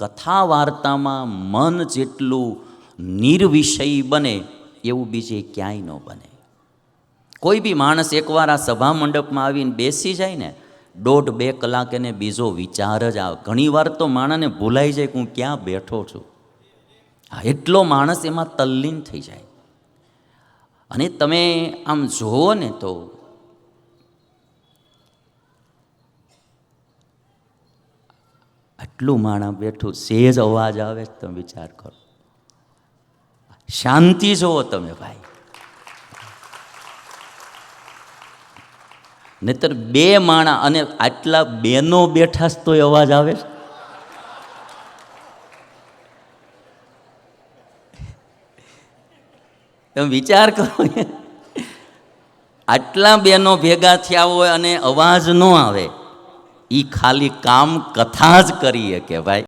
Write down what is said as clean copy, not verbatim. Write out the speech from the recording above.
કથા વાર્તામાં મન જેટલું નિર્વિષયી બને એવું બીજે ક્યાંય ન બને. કોઈ બી માણસ એકવાર આ સભા મંડપમાં આવીને બેસી જાય ને, 1.5-2 કલાક એને બીજો વિચાર જ આવે. ઘણીવાર તો માણસને ભૂલાઈ જાય કે હું ક્યાં બેઠો છું. હા, એટલો માણસ એમાં તલ્લીન થઈ જાય. અને તમે આમ જુઓ ને તો આટલું માણસ બેઠું, સેજ અવાજ આવે, તમે વિચાર કરો, શાંતિ જુઓ તમે ભાઈ. નહીતર 2 માણા અને આટલા બેનો બેઠા જ તોય અવાજ આવે. તમે વિચાર કરો, આટલા બેનો ભેગા થયા હોય અને અવાજ ન આવે, એ ખાલી કામ કથા જ કરીએ કે ભાઈ.